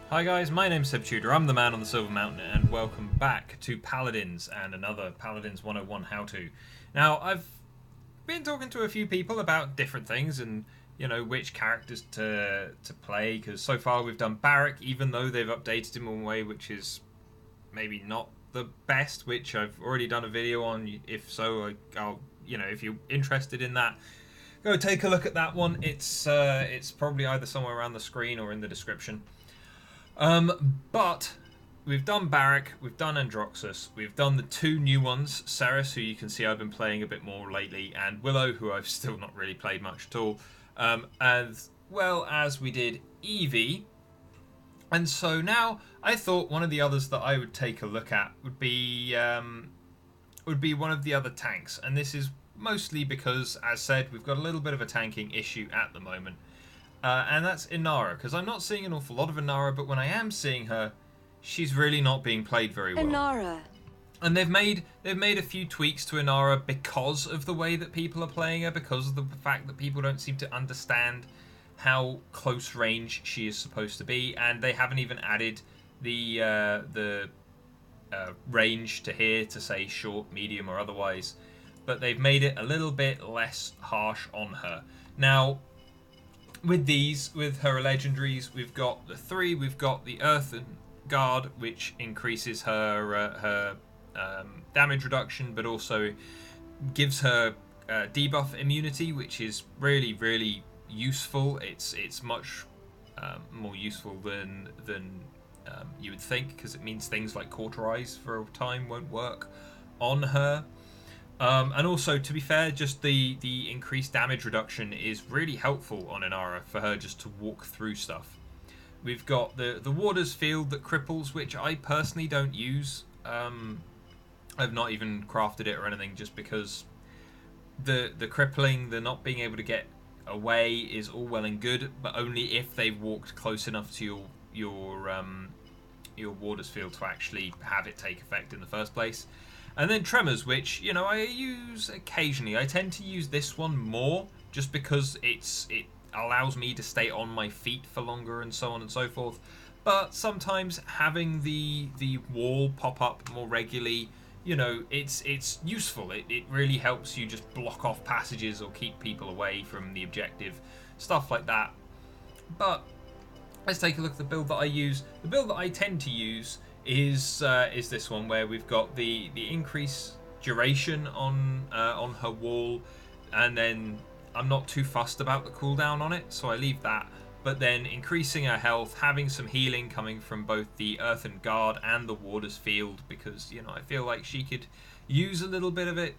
Hi guys, my name's Seb Tudor, I'm the man on the Silver Mountain, and welcome back to Paladins and another Paladins 101 how-to. Now, I've been talking to a few people about different things and, you know, which characters to play, because so far we've done Barak, even though they've updated him in a way which is maybe not the best, which I've already done a video on. If so, I'll, you know, if you're interested in that, go take a look at that one. It's probably either somewhere around the screen or in the description. But we've done Barak, we've done Androxus, we've done the two new ones, Ceres, who you can see I've been playing a bit more lately, and Willow, who I've still not really played much at all, as well as we did Evie. And so now I thought one of the others that I would take a look at would be one of the other tanks, and this is mostly because, as said, we've got a little bit of a tanking issue at the moment. And that's Inara, because I'm not seeing an awful lot of Inara, but when I am seeing her, she's really not being played very well. Inara. And they've made a few tweaks to Inara because of the way that people are playing her, because of the fact that people don't seem to understand how close range she is supposed to be, and they haven't even added the range to here to say short, medium, or otherwise, but they've made it a little bit less harsh on her. Now, with her legendaries, we've got the three. We've got the Earthen Guard, which increases her damage reduction, but also gives her debuff immunity, which is really, really useful. It's much more useful than you would think, because it means things like Cauterize for a time won't work on her. And also, to be fair, just the increased damage reduction is really helpful on Inara for her just to walk through stuff. We've got the Warder's Field that cripples, which I personally don't use. I've not even crafted it or anything, just because the crippling, the not being able to get away is all well and good, but only if they've walked close enough to your Warder's Field to actually have it take effect in the first place. And then Tremors, which, you know, I use occasionally. I tend to use this one more just because it allows me to stay on my feet for longer and so on and so forth. But sometimes having the wall pop up more regularly, you know, it's useful. It really helps you just block off passages or keep people away from the objective, stuff like that. But let's take a look at the build that I use. The build that I tend to use is this one, where we've got the increase duration on her wall, and then I'm not too fussed about the cooldown on it, so I leave that. But then increasing her health, having some healing coming from both the Earthen Guard and the Warder's Field, because, you know, I feel like she could use a little bit of it,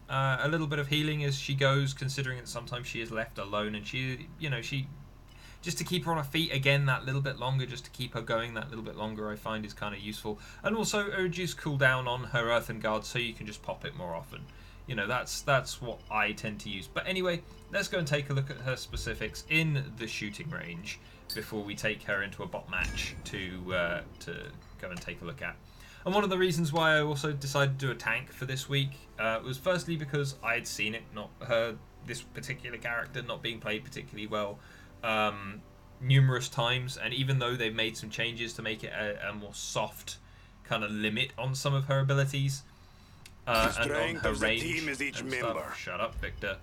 a little bit of healing as she goes, considering that sometimes she is left alone, and she just to keep her on her feet again that little bit longer, just to keep her going that little bit longer, I find is kind of useful. And also a reduced cooldown on her Earthen Guard, so you can just pop it more often. You know, that's what I tend to use. But anyway, let's go and take a look at her specifics in the shooting range before we take her into a bot match to go and take a look at. And one of the reasons why I also decided to do a tank for this week was firstly because I had seen it, this particular character not being played particularly well numerous times, and even though they've made some changes to make it a more soft kind of limit on some of her abilities and on her range and stuff. Shut up, Victor.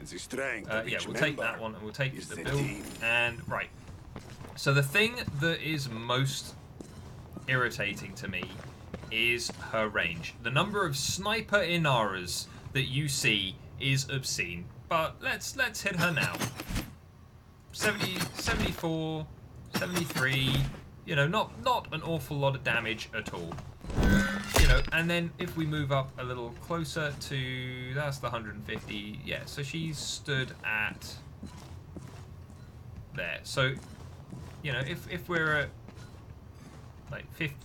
Yeah, we'll take that one, and we'll take the build. And right, so the thing that is most irritating to me is her range. The number of sniper Inaras that you see is obscene, but let's hit her now. 70, 74, 73, you know, not an awful lot of damage at all. You know, and then if we move up a little closer to, that's the 150, yeah, so she's stood at there. So, you know, if we're at, like, 50,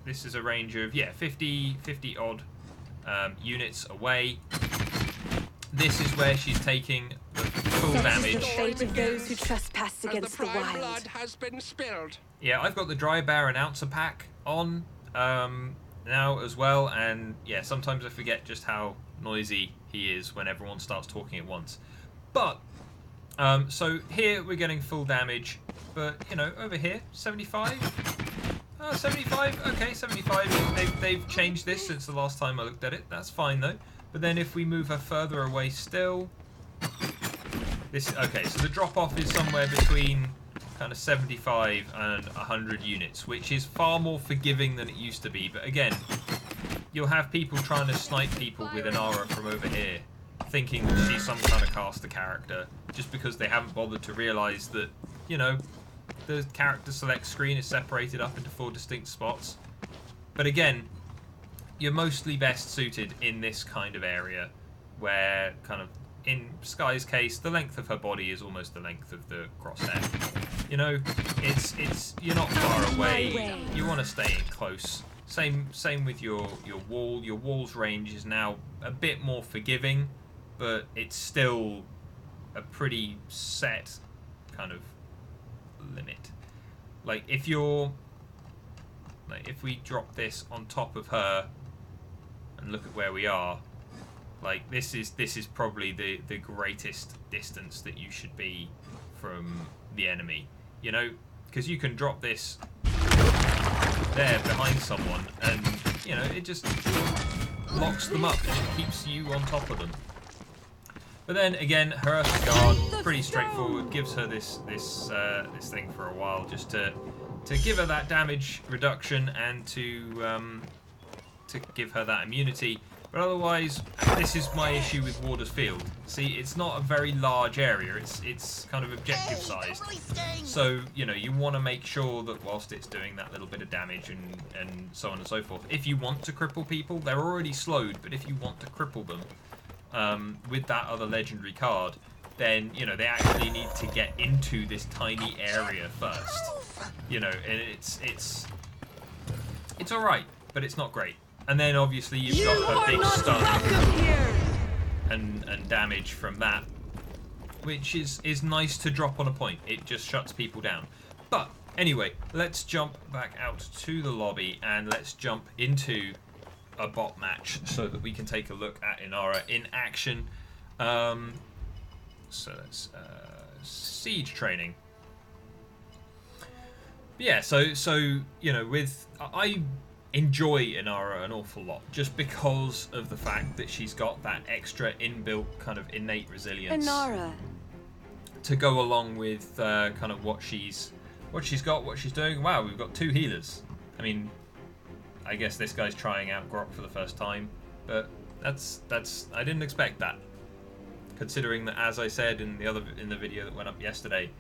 this is a range of, yeah, 50 odd units away. This is where she's taking the full damage. The fate of those who trespass against the wild. Blood has been spilled. Yeah, I've got the Dry Bear Announcer pack on now as well, and yeah, sometimes I forget just how noisy he is when everyone starts talking at once. But so here we're getting full damage, but you know, over here 75. Oh, 75. Okay, 75. They've changed this since the last time I looked at it. That's fine though. But then if we move her further away still, this okay. So the drop off is somewhere between kind of 75 and 100 units, which is far more forgiving than it used to be. But again, you'll have people trying to snipe people with Inara from over here, thinking that she's some kind of caster character, just because they haven't bothered to realise that, you know, the character select screen is separated up into 4 distinct spots. But again, you're mostly best suited in this kind of area, where kind of, in Sky's case, the length of her body is almost the length of the crosshair. You know, it's you're not far away. You want to stay in close. Same with your wall. Your wall's range is now a bit more forgiving, but it's still a pretty set kind of limit. Like if we drop this on top of her and look at where we are, like this is probably the greatest distance that you should be from the enemy, you know, because you can drop this there behind someone and, you know, it just locks them up and it keeps you on top of them. But then again, her guard, pretty straightforward, gives her this thing for a while, just to give her that damage reduction and to give her that immunity. But otherwise, this is my issue with Warder's Field. See, it's not a very large area, it's kind of objective sized. So, you know, you want to make sure that whilst it's doing that little bit of damage and so on and so forth, if you want to cripple people, they're already slowed, but if you want to cripple them with that other legendary card, then, you know, they actually need to get into this tiny area first. You know, and it's alright, but it's not great. And then obviously you've got a big stun and damage from that, which is nice to drop on a point. It just shuts people down. But anyway, let's jump back out to the lobby and let's jump into a bot match so that we can take a look at Inara in action. So that's siege training. Yeah, so you know, I enjoy Inara an awful lot just because of the fact that she's got that extra inbuilt kind of innate resilience Inara. to go along with kind of what she's doing. Wow, we've got 2 healers. I mean, I guess this guy's trying out Grok for the first time, but that's I didn't expect that, considering that, as I said in the video that went up yesterday,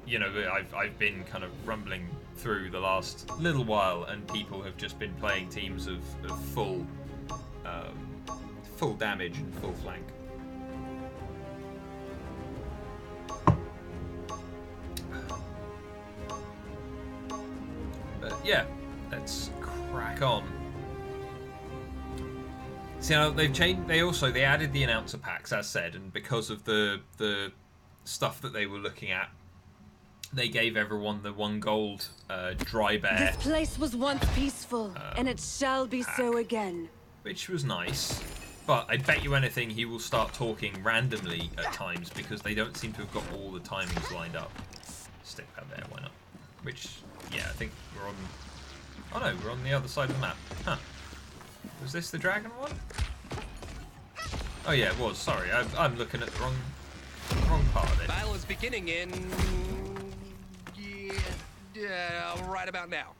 you know, I've been kind of rumbling through the last little while, and people have just been playing teams of full damage and full flank. But yeah, let's crack on. See, now they've changed. They added the announcer packs, as said, and because of the stuff that they were looking at, they gave everyone the 1 gold dry bear. This place was once peaceful, and it shall be so again. Which was nice, but I bet you anything he will start talking randomly at times because they don't seem to have got all the timings lined up. Stick that there, why not? Which, yeah, I think we're on. Oh no, we're on the other side of the map. Huh? Was this the dragon one? Oh yeah, it was. Sorry, I'm looking at the wrong part of it. Battle is beginning in right about now.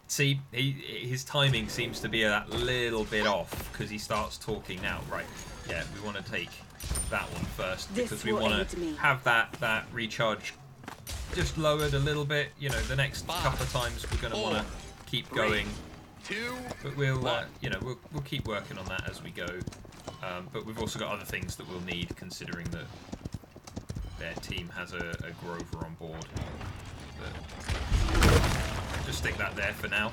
See, his timing seems to be that little bit off because he starts talking now. Right? Yeah, we want to take that one first because we want to have that recharge just lowered a little bit. You know, the next couple of times we're going to want to keep going. But we'll, you know, we'll keep working on that as we go. But we've also got other things that we'll need, considering that their team has a Grover on board. But just stick that there for now,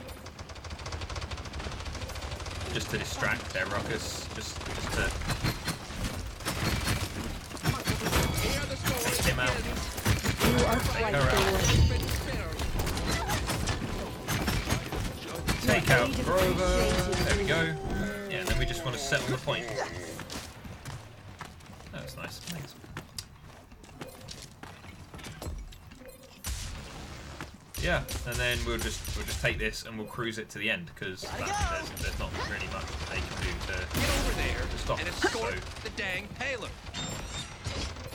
just to distract their ruckus, just to take him out. Take her out. Take out Grover. There we go. Yeah, and then we just want to settle the point. That's nice. Thanks. Yeah, and then we'll just take this and we'll cruise it to the end because there's not really much they can do to Get over there to stop and us. escort So the dang payload.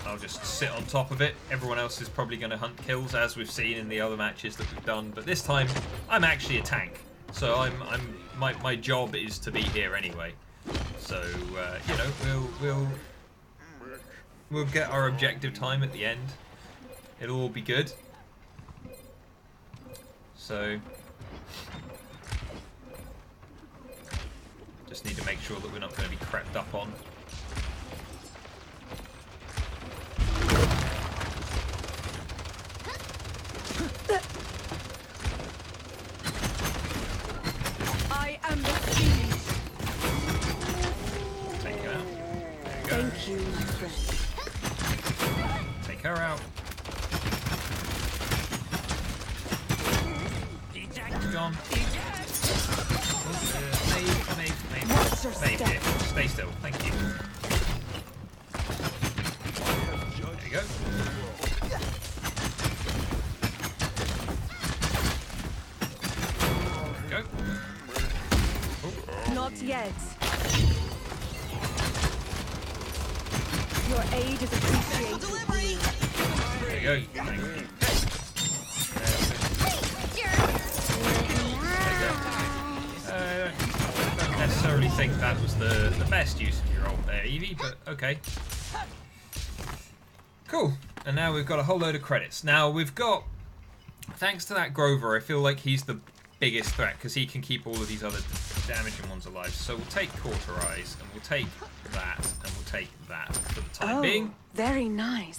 I'll just sit on top of it. Everyone else is probably going to hunt kills, as we've seen in the other matches that we've done. But this time, I'm actually a tank, so my job is to be here anyway. So you know, we'll get our objective time at the end. It'll all be good. So just need to make sure that we're not going to be crept up on. I am the siege. Take her out. There you go. Thank you, my friend. Take her out. Gone. Watch your Maeve, step. here. Stay still. Thank you. There you go. Go. Oh. Not yet. Your aid is appreciated. There you go. Thank you. I don't necessarily think that was the best use of your ult there, Evie, but okay. Cool. And now we've got a whole load of credits. Now we've got, thanks to that Grover, I feel like he's the biggest threat because he can keep all of these other damaging ones alive. So we'll take Cauterize, and we'll take that, and we'll take that for the time being. Very nice.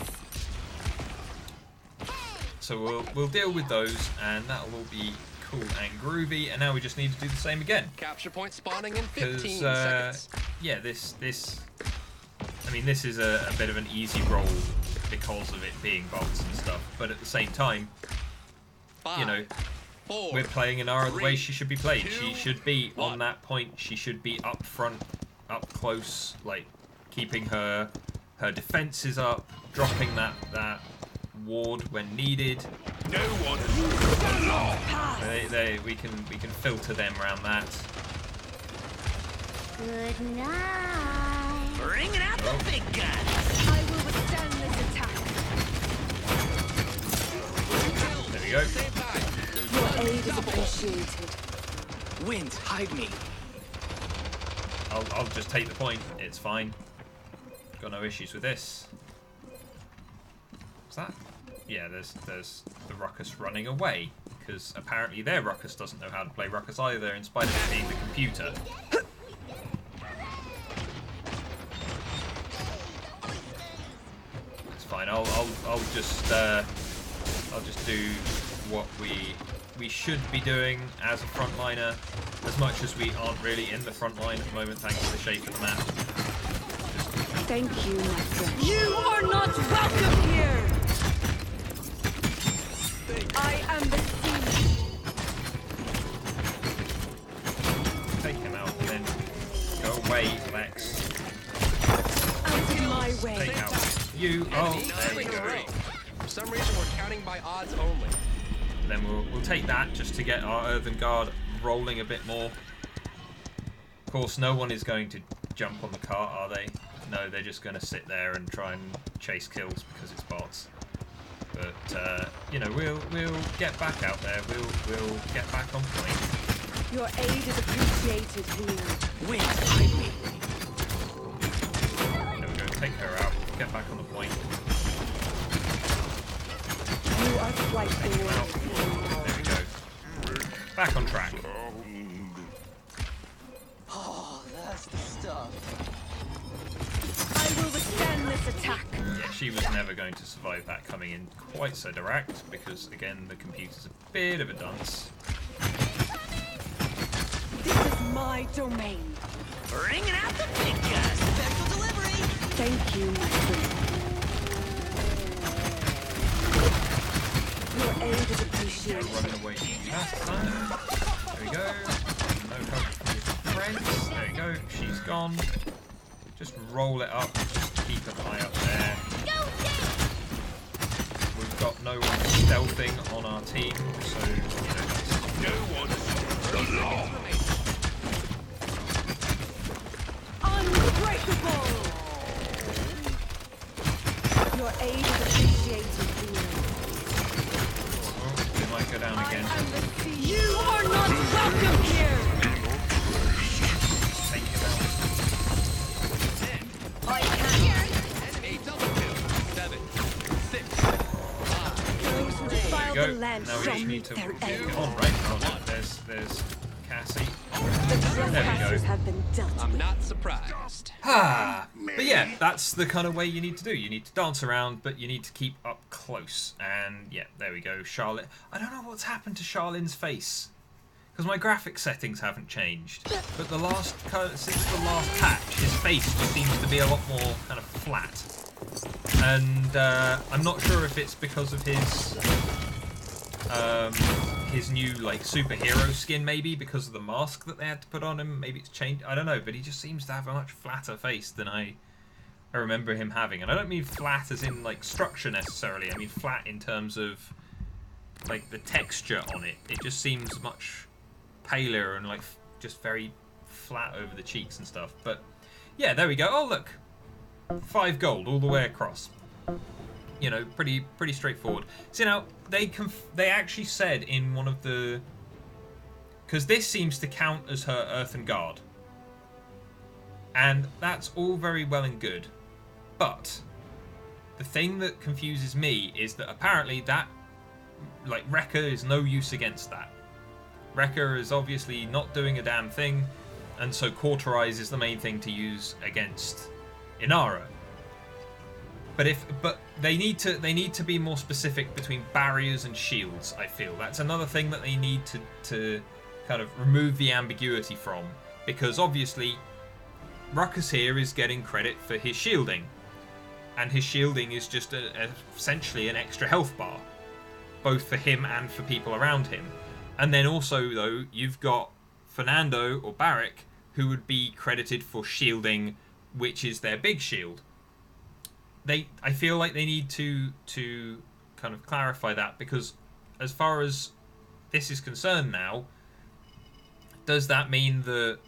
So we'll deal with those, and that'll all be cool and groovy. And now we just need to do the same again. Capture point spawning in 15 Because seconds. yeah, this I mean, this is a bit of an easy roll because of it being bolts and stuff. But at the same time, you know, 4, we're playing Inara the way 3, she should be played. 2, She should be 1. on that point. She should be up front, up close, like keeping her defenses up, dropping that ward when needed. No one. We can filter them around that. Good night. Bringing out the big guns. I will withstand this attack. There we go. Same time. Your aid is appreciated. Wind, hide me. I'll just take the point. It's fine. Got no issues with this. What's that? Yeah, there's the Ruckus running away because apparently their Ruckus doesn't know how to play Ruckus either, in spite of it being the computer. It's fine. I'll just do what we should be doing as a frontliner, as much as we aren't really in the front line at the moment thanks to the shape of the map. Thank you, my friend. You are not welcome here. I am the siege. Take him out and then go away, Lex. Out of my way. Take out you. Oh, there we go. For some reason, we're counting by odds only. Then we'll take that just to get our Earthen Guard rolling a bit more. Of course, no one is going to jump on the cart, are they? No, they're just going to sit there and try and chase kills because it's bots. But you know, we'll get back out there. We'll get back on point. Your aid is appreciated here. Wind, hide me. There we go. Take her out. Get back on the point. You are quite Take him out. There we go. Back on track. Oh, that's the stuff. I will withstand this attack. Yeah, she was never going to survive that coming in quite so direct because, again, the computer's a bit of a dunce. This is my domain. Bringing out the big guns. Special delivery. Thank you, my friend. Your aid is appreciated. Running away last time. There we go. No help from your friends. There you go. She's gone. Just roll it up. Just keep an eye up there. we've got no one stealthing on our team, so you know. No one. The law. Unbreakable! Your aid is appreciated, Leo. Oh, we might go down again. You are not welcome here! Take him out. I can't. Enemy double kill. 7, 6, 5. Those who defile Go. the land Now we shall just need meet to their get end. on, right? Oh, there's Cassie. The trespassers go. have been dealt I'm with. not surprised. But yeah, that's the kind of way you need to do. You need to dance around, but you need to keep up close. And yeah, there we go. Charlotte. I don't know what's happened to Charlene's face, because my graphic settings haven't changed. But since the last patch, his face just seems to be a lot more kind of flat. And I'm not sure if it's because of his new like superhero skin, maybe because of the mask that they had to put on him. Maybe it's changed. I don't know, but he just seems to have a much flatter face than I remember him having. And I don't mean flat as in like structure necessarily. I mean flat in terms of like the texture on it. It just seems much paler and like just very flat over the cheeks and stuff. But yeah, there we go. Oh look, 5 gold all the way across. You know, pretty straightforward. So now they actually said in one of the, because this seems to count as her Earthen Guard, and that's all very well and good, but the thing that confuses me is that apparently that like Rekka is no use against that. Rekka is obviously not doing a damn thing, and so Cauterize is the main thing to use against Inara. But they need to be more specific between barriers and shields. I feel that's another thing that they need to kind of remove the ambiguity from, because obviously Ruckus here is getting credit for his shielding, and his shielding is just essentially an extra health bar, both for him and for people around him. And then also though you've got Fernando or Barrick, who would be credited for shielding, which is their big shield. I feel like they need to kind of clarify that, because as far as this is concerned now, does that mean that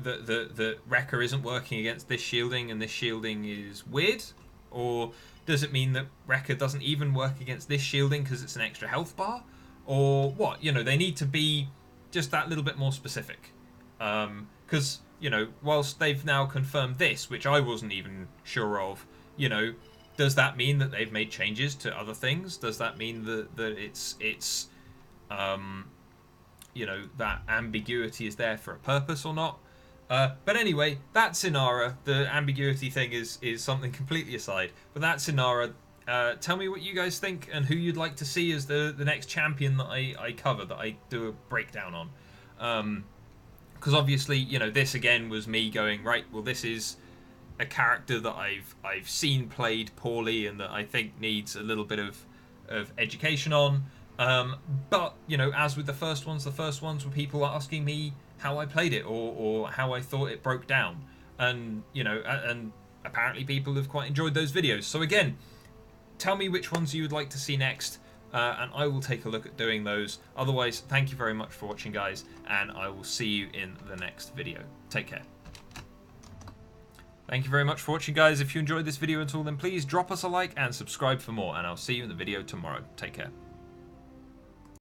that Rekka isn't working against this shielding and this shielding is weird? Or does it mean that Rekka doesn't even work against this shielding because it's an extra health bar? Or what? You know, they need to be just that little bit more specific. Because you know, whilst they've now confirmed this, which I wasn't even sure of, you know, does that mean that they've made changes to other things? Does that mean that it's you know, that ambiguity is there for a purpose or not? But anyway, that's Inara. The ambiguity thing is something completely aside. But that's Inara. Tell me what you guys think and who you'd like to see as the next champion that I cover, that I do a breakdown on. Because obviously, you know, this again was me going, right, well, this is a character that I've seen played poorly and that I think needs a little bit of education on. But, you know, as with the first ones were people asking me how I played it or how I thought it broke down. And, you know, and apparently people have quite enjoyed those videos. So again, tell me which ones you would like to see next. And I will take a look at doing those. Otherwise, thank you very much for watching, guys, and I will see you in the next video. Take care. Thank you very much for watching, guys. If you enjoyed this video at all, then please drop us a like and subscribe for more, and I'll see you in the video tomorrow. Take care.